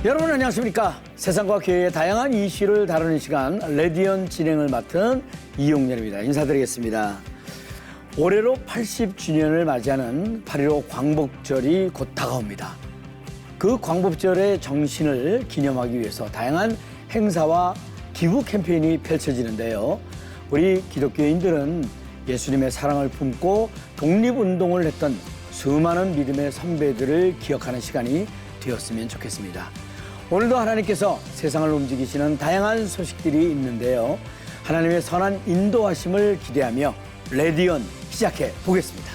여러분 안녕하십니까? 세상과 교회의 다양한 이슈를 다루는 시간 레디언 진행을 맡은 이용렬입니다. 인사드리겠습니다. 올해로 80주년을 맞이하는 8.15 광복절이 곧 다가옵니다. 그 광복절의 정신을 기념하기 위해서 다양한 행사와 기부 캠페인이 펼쳐지는데요. 우리 기독교인들은 예수님의 사랑을 품고 독립운동을 했던 수많은 믿음의 선배들을 기억하는 시간이 되었으면 좋겠습니다. 오늘도 하나님께서 세상을 움직이시는 다양한 소식들이 있는데요. 하나님의 선한 인도하심을 기대하며 레디언 시작해 보겠습니다.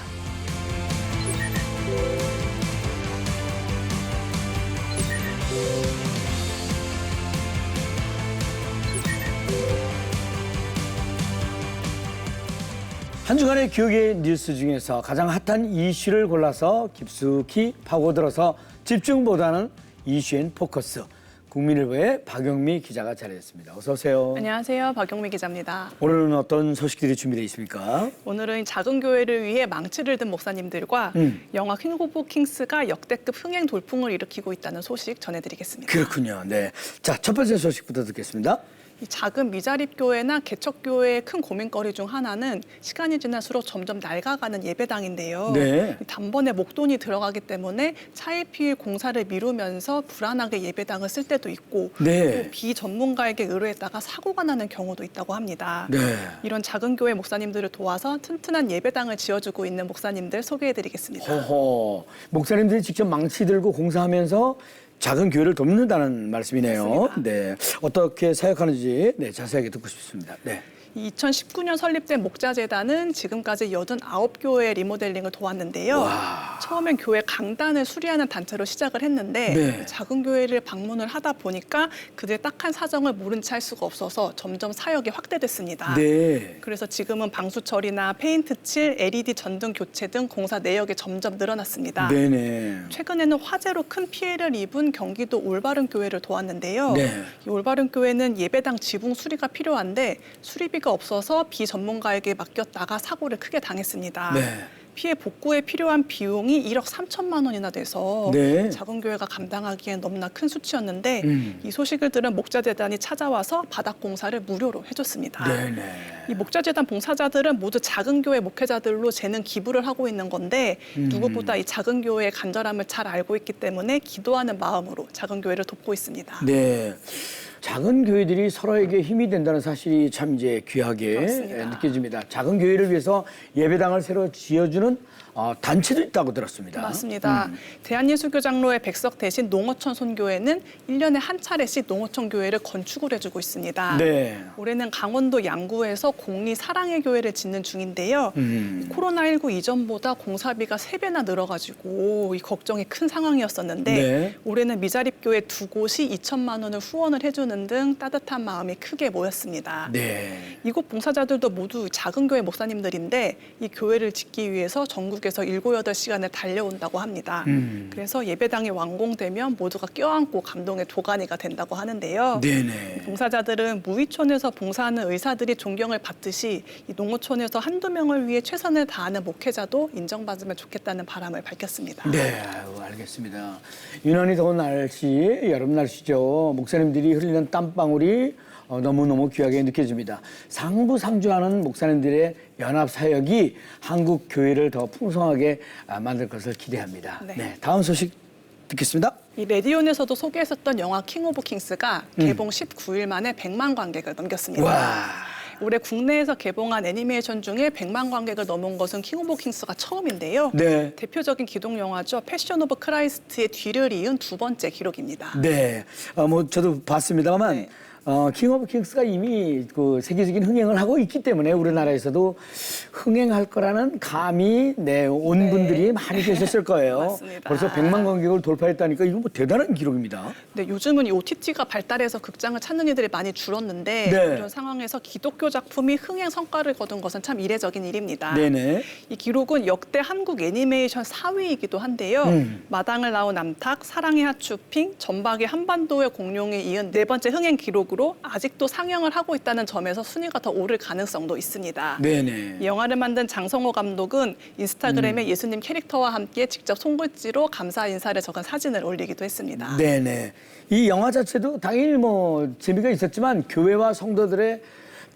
한 주간의 교육의 뉴스 중에서 가장 핫한 이슈를 골라서 깊숙이 파고들어서 집중보다는 이슈엔 포커스. 국민일보의 박영미 기자가 자리했습니다. 어서 오세요. 안녕하세요. 박영미 기자입니다. 오늘은 어떤 소식들이 준비되어 있습니까? 오늘은 작은 교회를 위해 망치를 든 목사님들과 영화 킹 오브 킹스가 역대급 흥행 돌풍을 일으키고 있다는 소식 전해드리겠습니다. 그렇군요. 네. 자, 첫 번째 소식부터 듣겠습니다. 이 작은 미자립 교회나 개척 교회의 큰 고민거리 중 하나는 시간이 지날수록 점점 낡아가는 예배당인데요. 네. 단번에 목돈이 들어가기 때문에 차일피일 공사를 미루면서 불안하게 예배당을 쓸 때도 있고 네. 또 비전문가에게 의뢰했다가 사고가 나는 경우도 있다고 합니다. 네. 이런 작은 교회 목사님들을 도와서 튼튼한 예배당을 지어주고 있는 목사님들 소개해드리겠습니다. 허허. 목사님들이 직접 망치 들고 공사하면서 작은 교회를 돕는다는 말씀이네요. 맞습니다. 네. 어떻게 사역하는지 자세하게 듣고 싶습니다. 네. 2019년 설립된 목자재단은 지금까지 89교회의 리모델링을 도왔는데요. 와. 처음엔 교회 강단을 수리하는 단체로 시작을 했는데 네. 작은 교회를 방문을 하다 보니까 그들의 딱한 사정을 모른 채 할 수가 없어서 점점 사역이 확대됐습니다. 네. 그래서 지금은 방수 처리나 페인트 칠, LED 전등 교체 등 공사 내역이 점점 늘어났습니다. 네네. 최근에는 화재로 큰 피해를 입은 경기도 올바른 교회를 도왔는데요. 네. 이 올바른 교회는 예배당 지붕 수리가 필요한데 수리비가 없어서 비전문가에게 맡겼다가 사고를 크게 당했습니다. 네. 피해 복구에 필요한 비용이 1억 3천만 원이나 돼서 네. 작은 교회가 감당하기엔 너무나 큰 수치였는데 음. 이 소식을 들은 목자재단이 찾아와서 바닥 공사를 무료로 해줬습니다. 네네. 이 목자재단 봉사자들은 모두 작은 교회 목회자들로 재능 기부를 하고 있는 건데 누구보다 이 작은 교회의 간절함을 잘 알고 있기 때문에 기도하는 마음으로 작은 교회를 돕고 있습니다. 네. 작은 교회들이 서로에게 힘이 된다는 사실이 참 이제 귀하게 맞습니다. 느껴집니다. 작은 교회를 위해서 예배당을 새로 지어주는 단체도 있다고 들었습니다. 맞습니다. 대한예수교장로의 백석 대신 농어촌 손교회는 1년에 한 차례씩 농어촌 교회를 건축을 해주고 있습니다. 네. 올해는 강원도 양구에서 공리 사랑의 교회를 짓는 중인데요. 코로나19 이전보다 공사비가 3배나 늘어가지고 이 걱정이 큰 상황이었었는데 네. 올해는 미자립 교회 2곳이 2천만 원을 후원을 해주는 등 따뜻한 마음이 크게 모였습니다. 네. 이곳 봉사자들도 모두 작은 교회 목사님들인데 이 교회를 짓기 위해서 전국에서 7, 8시간을 달려온다고 합니다. 그래서 예배당이 완공되면 모두가 껴안고 감동의 도가니가 된다고 하는데요. 네네. 봉사자들은 무의촌에서 봉사하는 의사들이 존경을 받듯이 이 농어촌에서 한두 명을 위해 최선을 다하는 목회자도 인정받으면 좋겠다는 바람을 밝혔습니다. 네, 아유, 알겠습니다. 유난히 더운 날씨, 여름 날씨죠. 목사님들이 흘리는 땀방울이 너무너무 귀하게 느껴집니다. 상부상조하는 목사님들의 연합 사역이 한국 교회를 더 풍성하게 만들 것을 기대합니다. 네. 네, 다음 소식 듣겠습니다. 이 레디온에서도 소개했었던 영화 킹 오브 킹스가 개봉 19일 만에 100만 관객을 넘겼습니다. 와. 올해 국내에서 개봉한 애니메이션 중에 100만 관객을 넘은 것은 킹 오브 킹스가 처음인데요. 네. 대표적인 기독 영화죠. 패션 오브 크라이스트의 뒤를 이은 두 번째 기록입니다. 네. 뭐 저도 봤습니다만 네. 킹 오브 킹스가 이미 그 세계적인 흥행을 하고 있기 때문에 우리나라에서도 흥행할 거라는 감이 온 분들이 많이 계셨을 거예요. 맞습니다. 벌써 100만 관객을 돌파했다니까 이거 뭐 대단한 기록입니다. 네, 요즘은 이 OTT가 발달해서 극장을 찾는 이들이 많이 줄었는데 네. 이런 상황에서 기독교 작품이 흥행 성과를 거둔 것은 참 이례적인 일입니다. 네네. 이 기록은 역대 한국 애니메이션 4위이기도 한데요. 마당을 나온 암탉, 사랑의 하츄핑, 전박의 한반도의 공룡에 이은 네 번째 흥행 기록으로 방식으로 아직도 상영을 하고 있다는 점에서 순위가 더 오를 가능성도 있습니다. 네네. 이 영화를 만든 장성호 감독은 인스타그램에 예수님 캐릭터와 함께 직접 손글씨로 감사 인사를 적은 사진을 올리기도 했습니다. 네네. 이 영화 자체도 당연히 뭐 재미가 있었지만 교회와 성도들의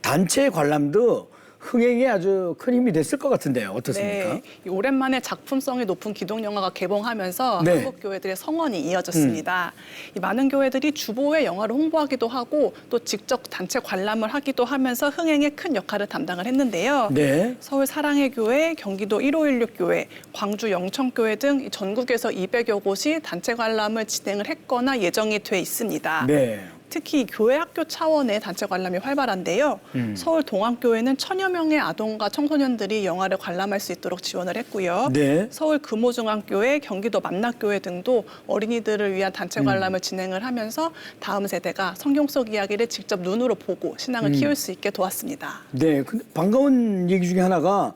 단체 관람도 흥행에 아주 큰 힘이 됐을 것 같은데요. 어떻습니까? 네, 이 오랜만에 작품성이 높은 기독 영화가 개봉하면서 네. 한국 교회들의 성원이 이어졌습니다. 이 많은 교회들이 주보에 영화를 홍보하기도 하고 또 직접 단체 관람을 하기도 하면서 흥행에 큰 역할을 담당을 했는데요. 네. 서울 사랑의 교회, 경기도 1516 교회, 광주 영천교회 등 전국에서 200여 곳이 단체 관람을 진행을 했거나 예정이 돼 있습니다. 네. 특히 교회 학교 차원의 단체 관람이 활발한데요. 서울 동안교회는 1000여 명의 아동과 청소년들이 영화를 관람할 수 있도록 지원을 했고요. 네. 서울 금호중앙교회, 경기도 만락교회 등도 어린이들을 위한 단체 관람을 진행을 하면서 다음 세대가 성경 속 이야기를 직접 눈으로 보고 신앙을 키울 수 있게 도왔습니다. 네. 근데 반가운 얘기 중에 하나가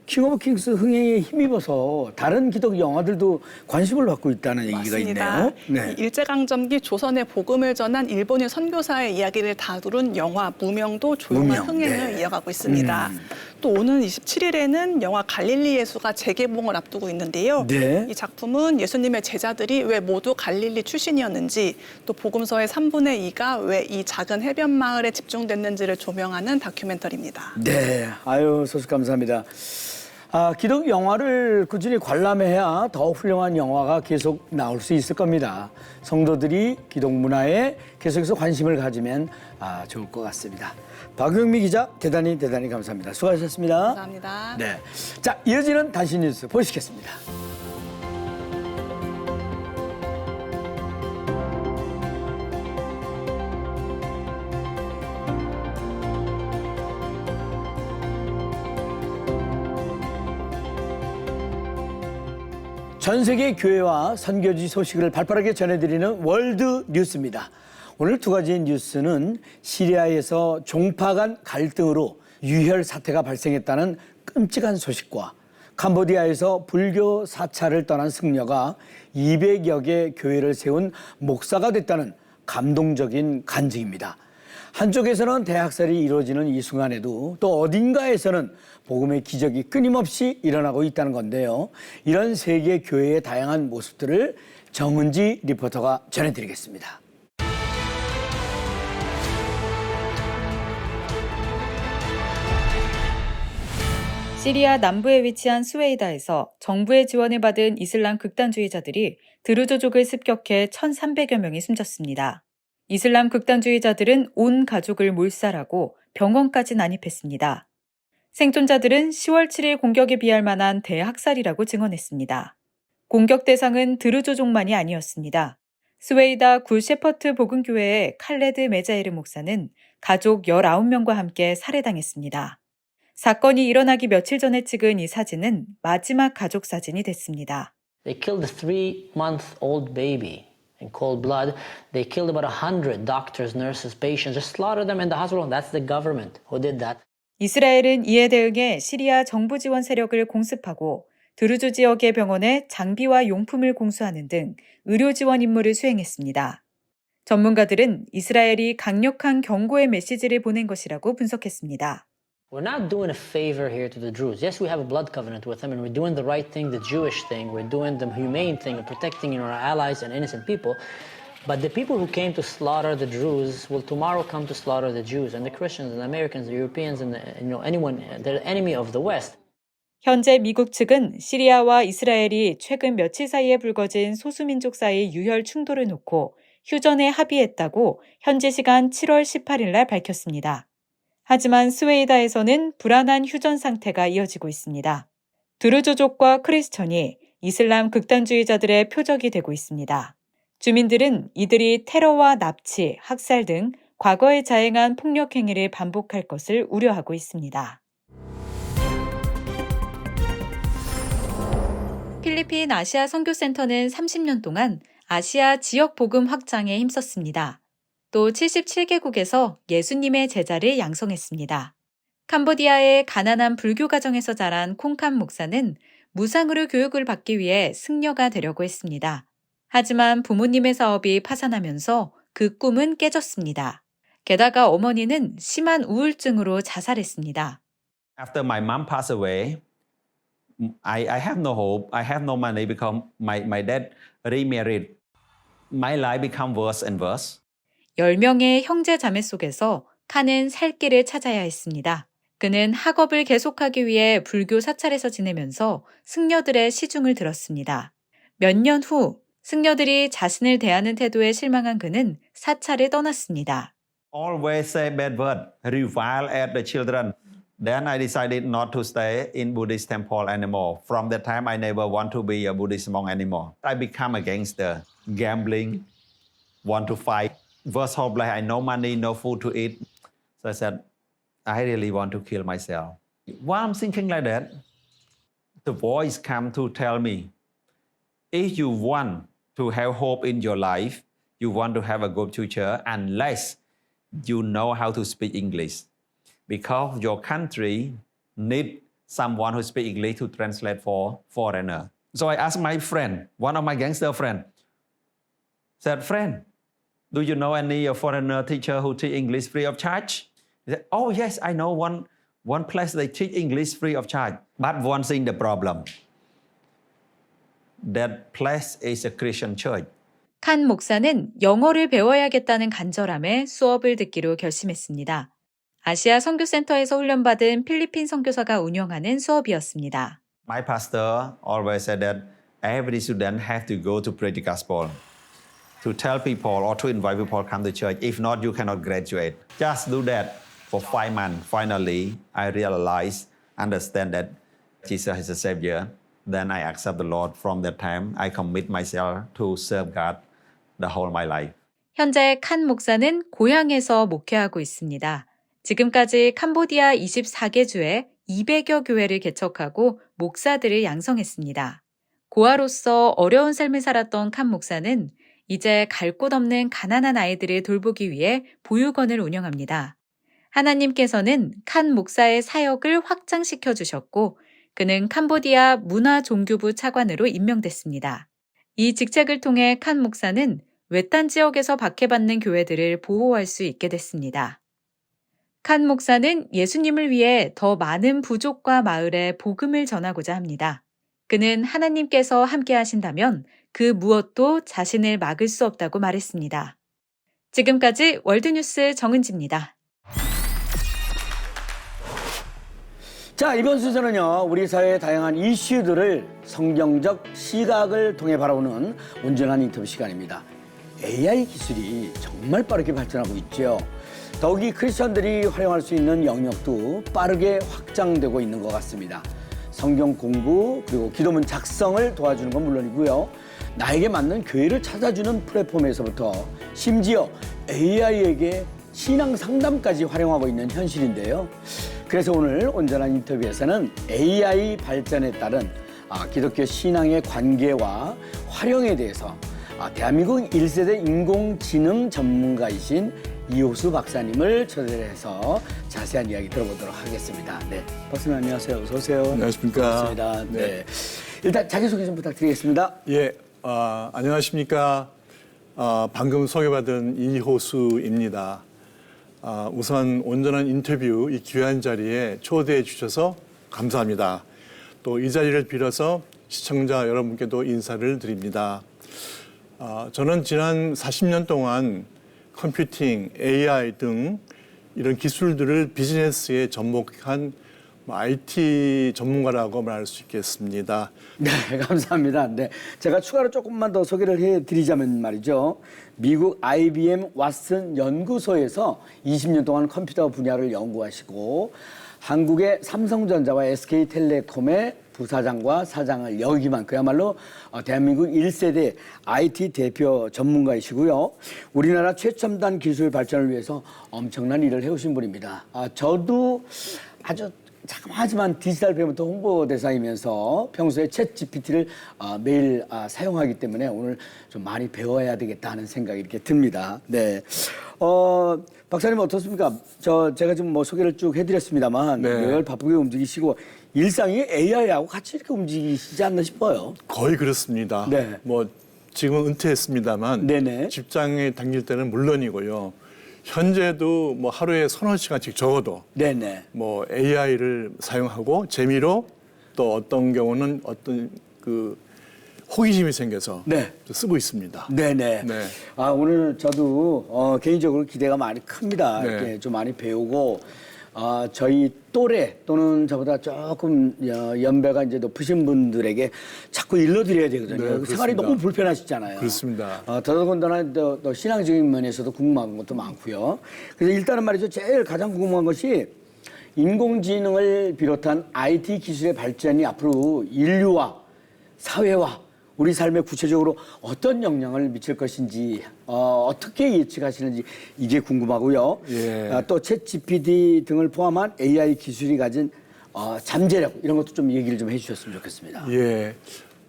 킹 오브 킹스 흥행에 힘입어서 다른 기독 영화들도 관심을 받고 있다는 얘기가 맞습니다. 있네요. 이 일제강점기 조선의 복음을 전한 일본인 선교사의 이야기를 다룬 영화 무명도 조용한 무명, 흥행을 네. 이어가고 있습니다. 또 오는 27일에는 영화 갈릴리 예수가 재개봉을 앞두고 있는데요. 네. 이 작품은 예수님의 제자들이 왜 모두 갈릴리 출신이었는지 또 복음서의 3분의 2가 왜 이 작은 해변 마을에 집중됐는지를 조명하는 다큐멘터리입니다. 네. 아유, 소식 감사합니다. 기독 영화를 꾸준히 관람해야 더 훌륭한 영화가 계속 나올 수 있을 겁니다. 성도들이 기독 문화에 계속해서 관심을 가지면 좋을 것 같습니다. 박용미 기자 대단히 감사합니다. 수고하셨습니다. 감사합니다. 네. 자, 이어지는 단신 뉴스 보시겠습니다. 전 세계 교회와 선교지 소식을 발빠르게 전해드리는 월드 뉴스입니다. 오늘 두 가지 뉴스는 시리아에서 종파 간 갈등으로 유혈 사태가 발생했다는 끔찍한 소식과 캄보디아에서 불교 사찰을 떠난 승려가 200여 개 교회를 세운 목사가 됐다는 감동적인 간증입니다. 한쪽에서는 대학살이 이루어지는 이 순간에도 또 어딘가에서는 복음의 기적이 끊임없이 일어나고 있다는 건데요. 이런 세계 교회의 다양한 모습들을 정은지 리포터가 전해드리겠습니다. 시리아 남부에 위치한 스웨이다에서 정부의 지원을 받은 이슬람 극단주의자들이 드루조족을 습격해 1,300여 명이 숨졌습니다. 이슬람 극단주의자들은 온 가족을 몰살하고 병원까지 난입했습니다. 생존자들은 10월 7일 공격에 비할 만한 대학살이라고 증언했습니다. 공격 대상은 드루조족만이 아니었습니다. 스웨이다 굴셰퍼트 복음교회의 칼레드 메자에르 목사는 가족 19명과 함께 살해당했습니다. 사건이 일어나기 며칠 전에 찍은 이 사진은 마지막 가족 사진이 됐습니다. They killed a 3-month-old baby in cold blood. They killed about 100 doctors, nurses, patients, just slaughtered them in the hospital. That's the government who did that. 이스라엘은 이에 대응해 시리아 정부 지원 세력을 공습하고 드루즈 지역의 병원에 장비와 용품을 공수하는 등 의료 지원 임무를 수행했습니다. 전문가들은 이스라엘이 강력한 경고의 메시지를 보낸 것이라고 분석했습니다. We're not doing a favor here to the Druze. Yes, we have a blood covenant with them and we're doing the right thing, the Jewish thing. We're doing the humane thing of protecting our allies and innocent people. But the people who came to slaughter the Druze will tomorrow come to slaughter the Jews and the Christians and the Americans, the Europeans and anyone, the enemy of the West. 현재 미국 측은 시리아와 이스라엘이 최근 며칠 사이에 불거진 소수민족 사이 유혈 충돌을 놓고 휴전에 합의했다고 현지 시간 7월 18일 날 밝혔습니다. 하지만 스웨이다에서는 불안한 휴전 상태가 이어지고 있습니다. 드루조족과 크리스천이 이슬람 극단주의자들의 표적이 되고 있습니다. 주민들은 이들이 테러와 납치, 학살 등 과거에 자행한 폭력 행위를 반복할 것을 우려하고 있습니다. 필리핀 아시아 선교센터는 30년 동안 아시아 지역 복음 확장에 힘썼습니다. 또 77개국에서 예수님의 제자를 양성했습니다. 캄보디아의 가난한 불교 가정에서 자란 콩캄 목사는 무상으로 교육을 받기 위해 승려가 되려고 했습니다. 하지만 부모님의 사업이 파산하면서 그 꿈은 깨졌습니다. 게다가 어머니는 심한 우울증으로 자살했습니다. After my mom passed away, I have no hope. I have no money because my dad remarried. My life became worse and worse. 10명의 형제 자매 속에서 칸은 살 길을 찾아야 했습니다. 그는 학업을 계속하기 위해 불교 사찰에서 지내면서 승려들의 시중을 들었습니다. 몇 년 후 승려들이 자신을 대하는 태도에 실망한 그는 사찰을 떠났습니다. Always say bad word, revile at the children. Then I decided not to stay in Buddhist temple anymore. From that time, I never want to be a Buddhist monk anymore. I become a gangster, gambling, want to fight. First hope like I no money, no food to eat. So I said, I really want to kill myself. While I'm thinking like that, the voice come to tell me, if you want to have hope in your life, you want to have a good future, unless you know how to speak English. Because your country need someone who speak English to translate for foreigner. So I asked my friend, one of my gangster friend, said, friend, do you know any foreigner teacher who teach English free of charge? He said, oh yes, I know one place they teach English free of charge. But one thing the problem, that place is a Christian church. 칸 목사는 영어를 배워야겠다는 간절함에 수업을 듣기로 결심했습니다. 아시아 선교센터에서 훈련받은 필리핀 선교사가 운영하는 수업이었습니다. My pastor always said that every student have to go to preach the gospel, to tell people or to invite people to come to church. If not, you cannot graduate. Just do that for 5 months. Finally, I realized, understand that Jesus is a Savior. Then I accept the Lord. From that time, I commit myself to serve God the whole of my life. 현재 칸 목사는 고향에서 목회하고 있습니다. 지금까지 캄보디아 24개 주에 200여 교회를 개척하고 목사들을 양성했습니다. 고아로서 어려운 삶을 살았던 칸 목사는 이제 갈 곳 없는 가난한 아이들을 돌보기 위해 보육원을 운영합니다. 하나님께서는 칸 목사의 사역을 확장시켜 주셨고 그는 캄보디아 문화종교부 차관으로 임명됐습니다. 이 직책을 통해 칸 목사는 외딴 지역에서 박해받는 교회들을 보호할 수 있게 됐습니다. 칸 목사는 예수님을 위해 더 많은 부족과 마을에 복음을 전하고자 합니다. 그는 하나님께서 함께 하신다면 그 무엇도 자신을 막을 수 없다고 말했습니다. 지금까지 월드뉴스 정은지입니다. 자, 이번 순서는요, 우리 사회의 다양한 이슈들을 성경적 시각을 통해 바라보는 온전한 인터뷰 시간입니다. AI 기술이 정말 빠르게 발전하고 있죠. 더욱이 크리스천들이 활용할 수 있는 영역도 빠르게 확장되고 있는 것 같습니다. 성경 공부 그리고 기도문 작성을 도와주는 건 물론이고요. 나에게 맞는 교회를 찾아주는 플랫폼에서부터 심지어 AI에게 신앙 상담까지 활용하고 있는 현실인데요. 그래서 오늘 온전한 인터뷰에서는 AI 발전에 따른 기독교 신앙의 관계와 활용에 대해서 대한민국 1세대 인공지능 전문가이신 이호수 박사님을 초대를 해서 자세한 이야기 들어보도록 하겠습니다. 네, 박사님 안녕하세요. 어서 오세요. 안녕하십니까. 반갑습니다. 네. 일단 자기소개 좀 부탁드리겠습니다. 예, 안녕하십니까. 방금 소개받은 이호수입니다. 우선 온전한 인터뷰 이 귀한 자리에 초대해 주셔서 감사합니다. 또 이 자리를 빌어서 시청자 여러분께도 인사를 드립니다. 저는 지난 40년 동안 컴퓨팅, AI 등 이런 기술들을 비즈니스에 접목한 IT 전문가라고 말할 수 있겠습니다. 네, 감사합니다. 네, 제가 추가로 조금만 더 소개를 해드리자면 말이죠. 미국 IBM 왓슨 연구소에서 20년 동안 컴퓨터 분야를 연구하시고 한국의 삼성전자와 SK텔레콤의 부사장과 사장을 역임한 그야말로 대한민국 1세대 IT 대표 전문가이시고요. 우리나라 최첨단 기술 발전을 위해서 엄청난 일을 해오신 분입니다. 저도 아주 자그마하지만 디지털 페이먼트 홍보대사이면서 평소에 챗 GPT를 매일 사용하기 때문에 오늘 좀 많이 배워야 되겠다 하는 생각이 이렇게 듭니다. 네. 박사님 어떻습니까? 제가 지금 뭐 소개를 쭉 해드렸습니다만 매일 바쁘게 움직이시고 일상이 AI하고 같이 이렇게 움직이시지 않나 싶어요. 거의 그렇습니다. 네. 뭐 지금은 은퇴했습니다만 네네. 직장에 다닐 때는 물론이고요. 현재도 뭐 하루에 서너 시간씩 적어도 네네. 뭐 AI를 사용하고 재미로 또 어떤 경우는 어떤 그 호기심이 생겨서 네. 또 쓰고 있습니다. 네네. 네. 아, 오늘 저도 개인적으로 기대가 많이 큽니다. 네. 이렇게 좀 많이 배우고, 저희 또래 또는 저보다 조금 연배가 이제 높으신 분들에게 자꾸 일러드려야 되거든요. 네, 생활이 그렇습니다. 너무 불편하시잖아요. 그렇습니다. 더더군다나 또 신앙적인 면에서도 궁금한 것도 많고요. 그래서 일단은 말이죠. 제일 가장 궁금한 것이 인공지능을 비롯한 IT 기술의 발전이 앞으로 인류와 사회와 우리 삶에 구체적으로 어떤 영향을 미칠 것인지 어떻게 예측하시는지 이게 궁금하고요. 예. 또 챗GPT 등을 포함한 AI 기술이 가진 잠재력 이런 것도 좀 얘기를 좀 해주셨으면 좋겠습니다. 예.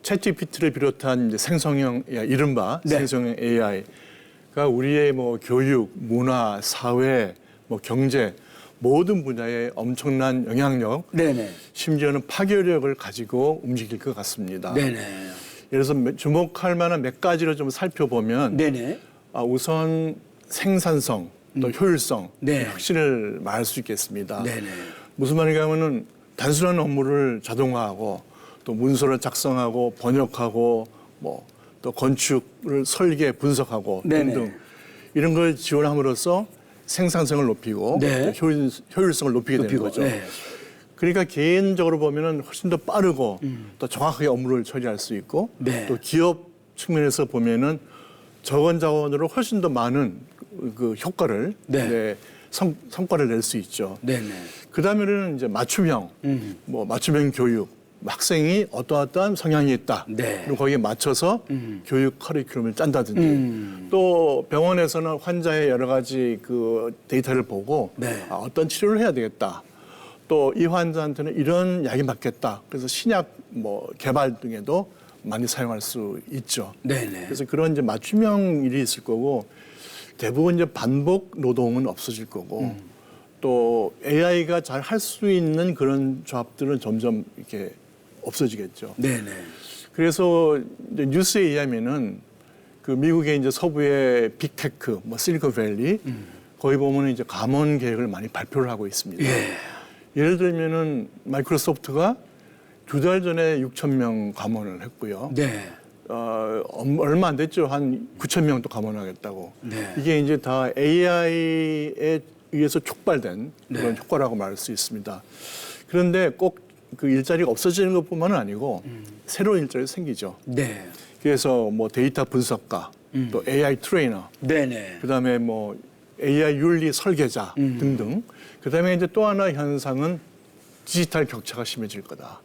챗GPT를 비롯한 이제 생성형 이른바 네. 생성형 AI가 우리의 뭐 교육, 문화, 사회, 뭐 경제 모든 분야에 엄청난 영향력, 네네. 심지어는 파괴력을 가지고 움직일 것 같습니다. 네네. 예를 들어서 주목할 만한 몇 가지를 좀 살펴보면 네네. 우선 생산성, 또 효율성, 네. 혁신을 말할 수 있겠습니다. 네네. 무슨 말인가 하면은 단순한 업무를 자동화하고 또 문서를 작성하고 번역하고 뭐 또 건축을 설계, 분석하고 네네. 등등 이런 걸 지원함으로써 생산성을 높이고 네. 또 효율성을 높이게 되는 거죠. 네. 그러니까 개인적으로 보면은 훨씬 더 빠르고 또 정확하게 업무를 처리할 수 있고 네. 또 기업 측면에서 보면은 적은 자원으로 훨씬 더 많은 그 효과를 네. 성과를 낼 수 있죠. 네네. 그 다음에는 이제 맞춤형, 뭐 맞춤형 교육, 학생이 어떠한 성향이 있다. 네. 그리고 거기에 맞춰서 교육 커리큘럼을 짠다든지 또 병원에서는 환자의 여러 가지 그 데이터를 보고 네. 어떤 치료를 해야 되겠다. 또 이 환자한테는 이런 약이 맞겠다. 그래서 신약 뭐 개발 등에도 많이 사용할 수 있죠. 네네. 그래서 그런 이제 맞춤형 일이 있을 거고 대부분 이제 반복 노동은 없어질 거고 또 AI가 잘 할 수 있는 그런 조합들은 점점 이렇게 없어지겠죠. 네네. 그래서 이제 뉴스에 의하면은 그 미국의 이제 서부의 빅테크, 뭐 실리콘밸리 거기 보면은 이제 감원 계획을 많이 발표를 하고 있습니다. 예를 들면은 마이크로소프트가 2달 전에 6,000명 감원을 했고요. 네. 얼마 안 됐죠. 한 9,000명 또 감원하겠다고. 네. 이게 이제 다 AI에 의해서 촉발된 그런 효과라고 말할 수 있습니다. 그런데 꼭 그 일자리가 없어지는 것뿐만은 아니고 새로운 일자리가 생기죠. 네. 그래서 뭐 데이터 분석가, 또 AI 트레이너, 네네. 그다음에 뭐 AI 윤리 설계자 등등. 그다음에 이제 또 하나 현상은 디지털 격차가 심해질 거다.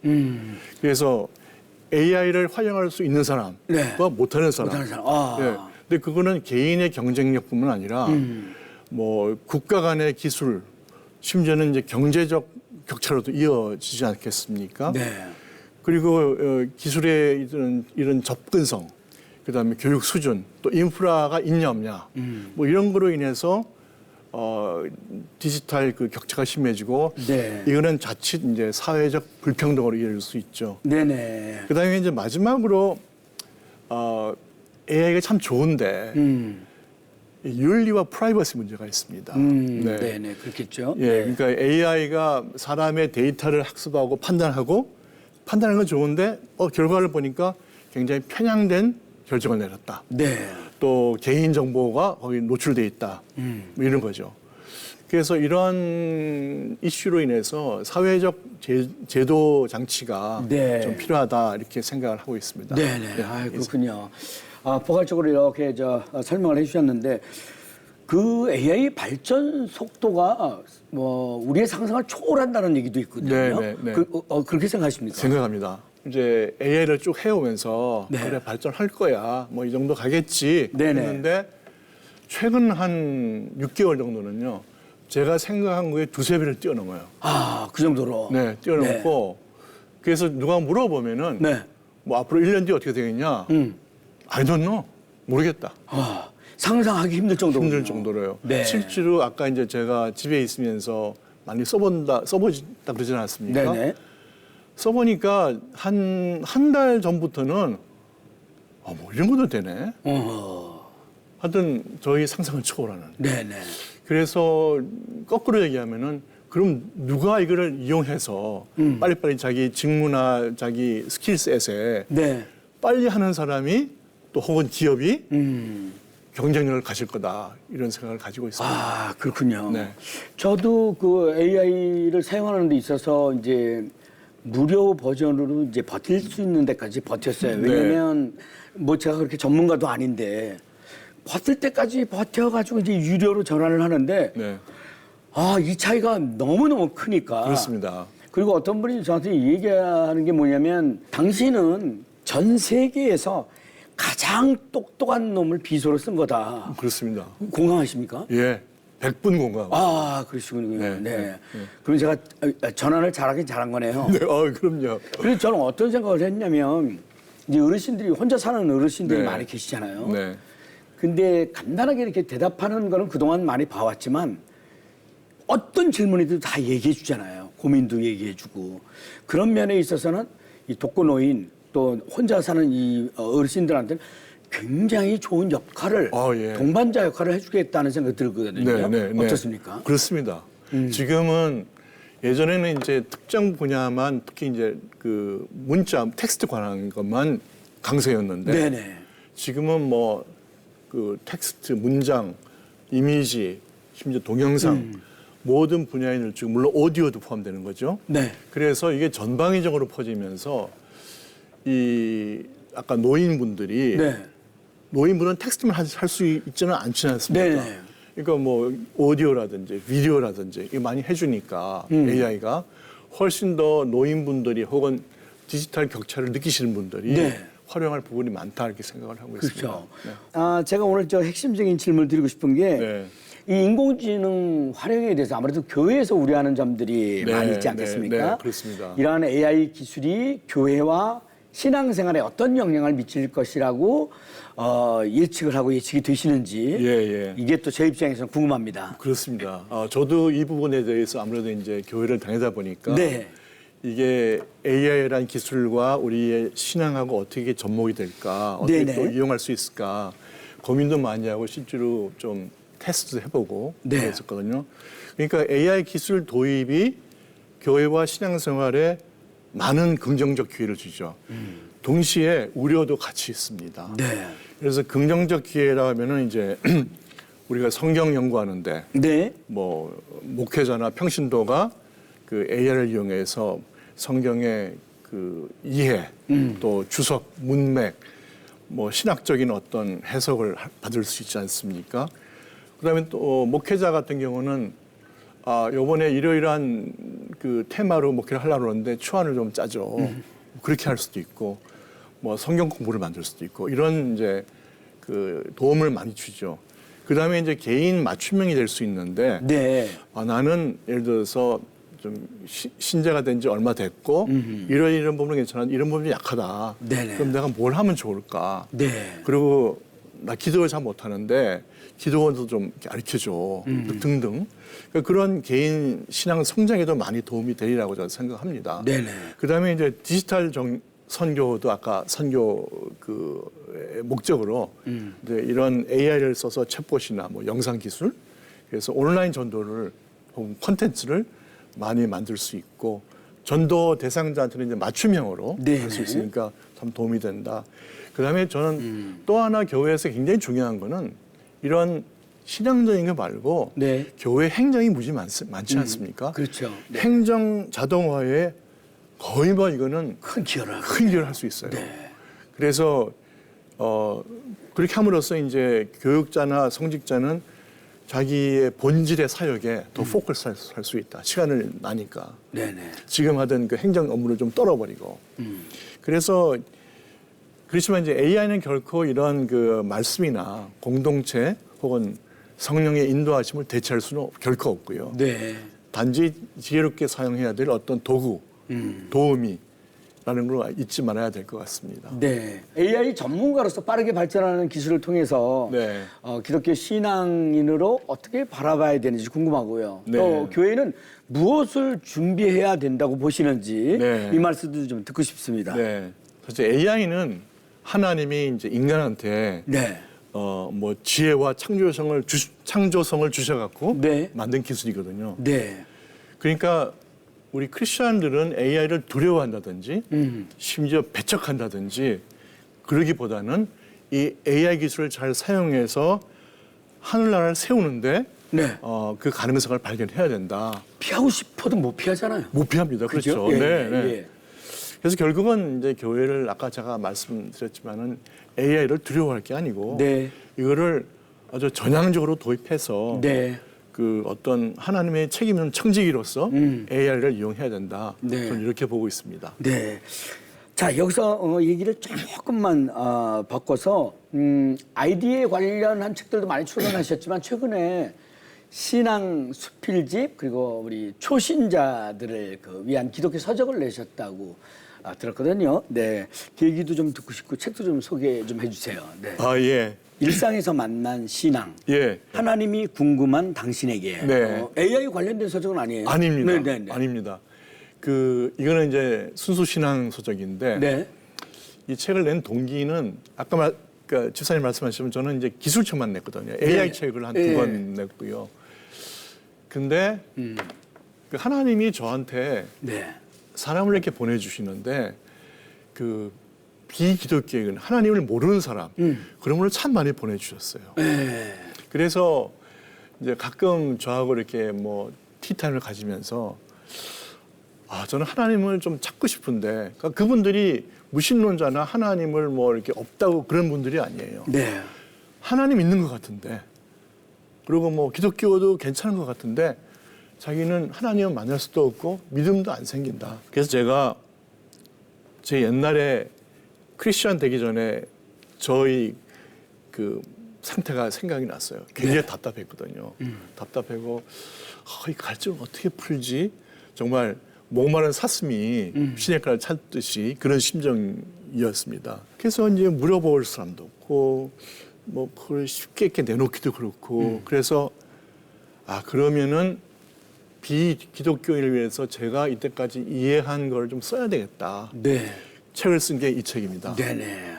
그래서 AI를 활용할 수 있는 사람과 네. 못하는 사람. 못하는 사람. 아. 네. 근데 그거는 개인의 경쟁력뿐만 아니라 뭐 국가 간의 기술, 심지어는 이제 경제적 격차로도 이어지지 않겠습니까? 네. 그리고 기술의 이런 접근성, 그다음에 교육 수준, 또 인프라가 있냐 없냐, 뭐 이런 거로 인해서 디지털 그 격차가 심해지고 네. 이거는 자칫 이제 사회적 불평등으로 이어질 수 있죠. 네네. 그다음에 이제 마지막으로 AI가 참 좋은데 윤리와 프라이버시 문제가 있습니다. 네. 네네. 그렇겠죠. 예, 그러니까 AI가 사람의 데이터를 학습하고 판단하는 건 좋은데 결과를 보니까 굉장히 편향된 결정을 내렸다. 네. 또 개인 정보가 거기 노출돼 있다. 뭐 이런 거죠. 그래서 이런 이슈로 인해서 사회적 제도 장치가 네. 좀 필요하다 이렇게 생각을 하고 있습니다. 네네. 예, 아, 그렇군요. 포괄적으로 이렇게 설명을 해주셨는데 그 AI 발전 속도가 뭐 우리의 상상을 초월한다는 얘기도 있거든요. 네. 그렇게 생각하십니까? 생각합니다. 이제 AI를 쭉 해오면서 네. 그래 발전할 거야 뭐 이 정도 가겠지 네네. 했는데 최근 한 6개월 정도는요 제가 생각한 거에 두세 배를 뛰어넘어요. 그 정도로. 네, 뛰어넘고 그래서 누가 물어보면은 네. 뭐 앞으로 1년 뒤에 어떻게 되겠냐? I don't know. 모르겠다. 상상하기 힘들 정도로. 힘들 정도로요. 네. 실제로 아까 이제 제가 집에 있으면서 많이 써보다 그러지 않았습니까? 네네. 써보니까 한 달 전부터는 뭐 이런 것도 되네. 어허. 하여튼 저희 상상을 초월하는. 네네. 그래서 거꾸로 얘기하면은 그럼 누가 이거를 이용해서 빨리빨리 자기 직무나 자기 스킬셋에 네. 빨리 하는 사람이 또 혹은 기업이 경쟁력을 가질 거다 이런 생각을 가지고 있습니다. 아, 그렇군요. 네. 저도 그 AI를 사용하는 데 있어서 이제 무료 버전으로 이제 버틸 수 있는 데까지 버텼어요. 왜냐면 뭐 제가 그렇게 전문가도 아닌데 버틸 때까지 버텨가지고 이제 유료로 전환을 하는데 네, 아, 이 차이가 너무너무 크니까. 그렇습니다. 그리고 어떤 분이 저한테 얘기하는 게 뭐냐면 당신은 전 세계에서 가장 똑똑한 놈을 비서로 쓴 거다. 그렇습니다. 공감하십니까? 예, 100분 공감. 아, 그러시군요. 네. 네. 그럼 제가 전환을 잘하긴 잘한 거네요. 네, 그럼요. 그래서 저는 어떤 생각을 했냐면 이제 어르신들이 혼자 사는 어르신들이 네. 많이 계시잖아요. 네, 근데 간단하게 이렇게 대답하는 거는 그동안 많이 봐왔지만 어떤 질문이든 다 얘기해 주잖아요. 고민도 얘기해 주고. 그런 면에 있어서는 이 독거노인 또 혼자 사는 이 어르신들한테는 굉장히 좋은 역할을 예. 동반자 역할을 해주겠다는 생각이 들거든요. 어떻습니까? 그렇습니다. 지금은 예전에는 이제 특정 분야만 특히 이제 그 문자, 텍스트 관한 것만 강세였는데 네네. 지금은 뭐 그 텍스트, 문장, 이미지, 심지어 동영상 모든 분야에 늘지고 물론 오디오도 포함되는 거죠. 네. 그래서 이게 전방위적으로 퍼지면서 이 아까 노인분들이 네. 노인분은 텍스트만 할 수 있지는 않지 않습니까? 네네. 그러니까 뭐 오디오라든지 비디오라든지 이거 많이 해주니까 AI가 훨씬 더 노인분들이 혹은 디지털 격차를 느끼시는 분들이 네. 활용할 부분이 많다 이렇게 생각을 하고 있습니다. 그렇죠. 네. 아, 제가 오늘 저 핵심적인 질문을 드리고 싶은 게 네. 이 인공지능 활용에 대해서 아무래도 교회에서 우려하는 점들이 네, 많이 있지 네, 않겠습니까? 네, 그렇습니다. 이러한 AI 기술이 교회와 신앙생활에 어떤 영향을 미칠 것이라고 예측을 하고 예측이 되시는지 예. 이게 또 제 입장에서는 궁금합니다. 그렇습니다. 저도 이 부분에 대해서 아무래도 이제 교회를 다니다 보니까 네. 이게 AI라는 기술과 우리의 신앙하고 어떻게 접목이 될까, 어떻게 네네. 또 이용할 수 있을까 고민도 많이 하고 실제로 좀 테스트도 해보고 네. 그랬었거든요. 그러니까 AI 기술 도입이 교회와 신앙생활에 많은 긍정적 기회를 주죠. 동시에 우려도 같이 있습니다. 네. 그래서 긍정적 기회라 하면은 이제 우리가 성경 연구하는데 네. 뭐 목회자나 평신도가 그 AI를 이용해서 성경의 그 이해, 또 주석, 문맥, 뭐 신학적인 어떤 해석을 받을 수 있지 않습니까? 그다음에 또 목회자 같은 경우는 요번에 이러이러한 그 테마로 목회를 하려고 하는데 초안을 좀 짜줘. 그렇게 할 수도 있고, 뭐 성경 공부를 만들 수도 있고, 이런 이제 그 도움을 많이 주죠. 그 다음에 이제 개인 맞춤형이 될 수 있는데, 네. 나는 예를 들어서 좀 신자가 된 지 얼마 됐고, 이런 부분은 괜찮아, 이런 부분이 약하다. 네네. 그럼 내가 뭘 하면 좋을까? 네. 그리고 나 기도를 잘 못하는데 기도원도 좀 가르쳐줘 등등. 그러니까 그런 개인 신앙 성장에도 많이 도움이 되리라고 저는 생각합니다. 네네. 그다음에 이제 디지털 선교도 아까 선교 그 목적으로 이제 이런 AI를 써서 챗봇이나 뭐 영상 기술, 그래서 온라인 전도를 혹은 콘텐츠를 많이 만들 수 있고 전도 대상자한테는 이제 맞춤형으로 할 수 있으니까 참 도움이 된다. 그다음에 저는 또 하나 교회에서 굉장히 중요한 거는 이런 신앙적인 거 말고 네. 교회 행정이 무지 많지 않습니까? 그렇죠. 네. 행정 자동화에 거의 뭐 이거는 큰 기여를 하고. 큰 일을 할 수 있어요. 네. 그래서 그렇게 함으로써 이제 교육자나 성직자는 자기의 본질의 사역에 더 포커스할 수 있다. 시간을 나니까. 네네. 지금 하던 그 행정 업무를 좀 떨어버리고. 그래서 그렇지만 이제 AI는 결코 이런 그 말씀이나 공동체 혹은 성령의 인도하심을 대체할 수는 결코 없고요. 네. 단지 지혜롭게 사용해야 될 어떤 도구, 도우미라는 걸 잊지 말아야 될 것 같습니다. 네. AI 전문가로서 빠르게 발전하는 기술을 통해서 네. 기독교 신앙인으로 어떻게 바라봐야 되는지 궁금하고요. 네. 또 교회는 무엇을 준비해야 된다고 보시는지 네. 이 말씀도 좀 듣고 싶습니다. 네. 사실 AI는 하나님이 이제 인간한테 네. 뭐 지혜와 창조성을 주셔갖고 네. 만든 기술이거든요. 네. 그러니까 우리 크리스천들은 AI를 두려워한다든지 심지어 배척한다든지 그러기보다는 이 AI 기술을 잘 사용해서 하늘나라를 세우는데 네. 그 가능성을 발견해야 된다. 피하고 싶어도 못 피하잖아요. 못 피합니다. 그죠? 그렇죠. 예, 네, 네. 예. 그래서 결국은 이제 교회를 아까 제가 말씀드렸지만은 AI를 두려워할 게 아니고 네. 이거를 아주 전향적으로 도입해서 네. 그 어떤 하나님의 책임 있는 청지기로서 AI를 이용해야 된다. 네. 저는 이렇게 보고 있습니다. 네. 자, 여기서 얘기를 조금만 바꿔서 아이디에 관련한 책들도 많이 출간하셨지만 최근에 신앙 수필집 그리고 우리 초신자들을 위한 기독교 서적을 내셨다고 들었거든요. 네. 그 얘기도 좀 듣고 싶고 책도 좀 소개 좀 해주세요. 네. 아, 예. 일상에서 만난 신앙. 예. 하나님이 궁금한 당신에게. 네. AI 관련된 서적은 아니에요? 아닙니다. 네, 네, 네. 아닙니다. 이거는 이제 순수 신앙 소적인데 네. 이 책을 낸 동기는 아까 그러니까 집사님 말씀하시면 저는 이제 기술책만 냈거든요. AI 네. 책을 한 네. 2권 냈고요. 근데 그 하나님이 저한테 네. 사람을 이렇게 보내주시는데 그 비기독교인 하나님을 모르는 사람 그런 분을 참 많이 보내주셨어요. 네. 그래서 이제 가끔 저하고 이렇게 뭐 티타임을 가지면서 저는 하나님을 좀 찾고 싶은데 그러니까 그분들이 무신론자나 하나님을 뭐 이렇게 없다고 그런 분들이 아니에요. 네. 하나님 있는 것 같은데 그리고 뭐 기독교도 괜찮은 것 같은데 자기는 하나님을 만날 수도 없고 믿음도 안 생긴다. 그래서 제가 제 옛날에 크리스천 되기 전에 저희 그 상태가 생각이 났어요. 굉장히 답답했거든요. 답답하고 이 갈증을 어떻게 풀지? 정말 목마른 사슴이 시냇가를 찾듯이 그런 심정이었습니다. 그래서 이제 물어볼 사람도 없고 뭐 그걸 쉽게 이렇게 내놓기도 그렇고 그래서 그러면은 비기독교인을 위해서 제가 이때까지 이해한 걸 좀 써야 되겠다. 네. 책을 쓴 게 이 책입니다. 네네.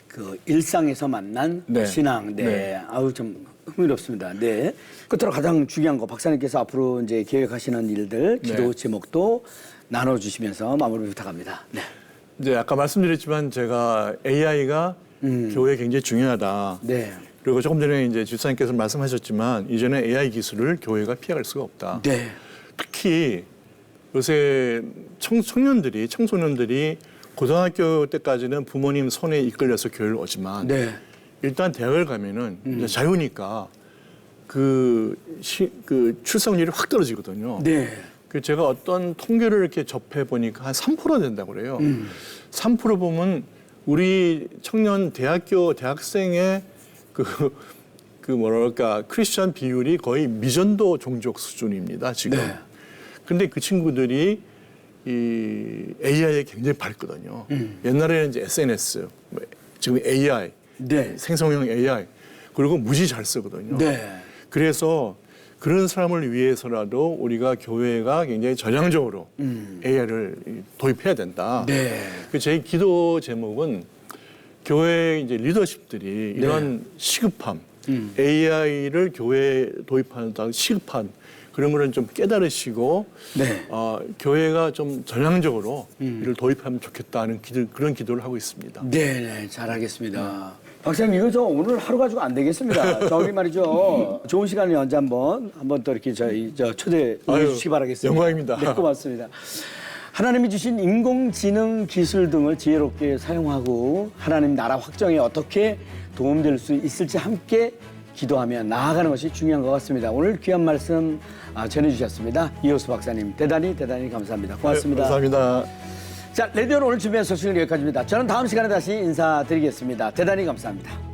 그 일상에서 만난 네. 신앙. 네. 네. 아우 좀 흥미롭습니다. 네. 끝으로 가장 중요한 거 박사님께서 앞으로 이제 계획하시는 일들, 기도 네. 제목도 나눠주시면서 마무리 부탁합니다. 네. 이제 아까 말씀드렸지만 제가 AI가 교회에 굉장히 중요하다. 네. 그리고 조금 전에 이제 집사님께서 말씀하셨지만 이전에 AI 기술을 교회가 피해갈 수가 없다. 네. 특히 요새 청소년들이 고등학교 때까지는 부모님 손에 이끌려서 교회를 오지만 네. 일단 대학을 가면은 이제 자유니까 그 출석률이 확 떨어지거든요. 네. 그 제가 어떤 통계를 이렇게 접해 보니까 한 3% 된다고 그래요. 3% 보면 우리 청년 대학생의 그 뭐랄까 크리스천 비율이 거의 미전도 종족 수준입니다 지금. 네. 근데 그 친구들이 이 AI에 굉장히 밝거든요. 옛날에는 이제 SNS, 지금 AI, 네. 생성형 AI, 그리고 무지 잘 쓰거든요. 네. 그래서 그런 사람을 위해서라도 우리가 교회가 굉장히 전향적으로 AI를 도입해야 된다. 네. 제 기도 제목은 교회 이제 리더십들이 이런 시급함, AI를 교회에 도입한다 시급한 그런 거를 좀 깨달으시고 네. 교회가 좀 전향적으로 이를 도입하면 좋겠다는 그런 기도를 하고 있습니다. 네, 네, 잘하겠습니다. 박사님, 이거 오늘 하루 가지고 안 되겠습니다. 저기 말이죠. 좋은 시간을 언제 한번 또 이렇게 초대해 주시기 바라겠습니다. 영광입니다. 네, 고맙습니다. 하나님이 주신 인공지능 기술 등을 지혜롭게 사용하고 하나님 나라 확정에 어떻게 도움될 수 있을지 함께 기도하며 나아가는 것이 중요한 것 같습니다. 오늘 귀한 말씀 전해주셨습니다. 이호수 박사님, 대단히 감사합니다. 고맙습니다. 네, 감사합니다. 자, 라디오는 오늘 준비한 소식은 여기까지입니다. 저는 다음 시간에 다시 인사드리겠습니다. 대단히 감사합니다.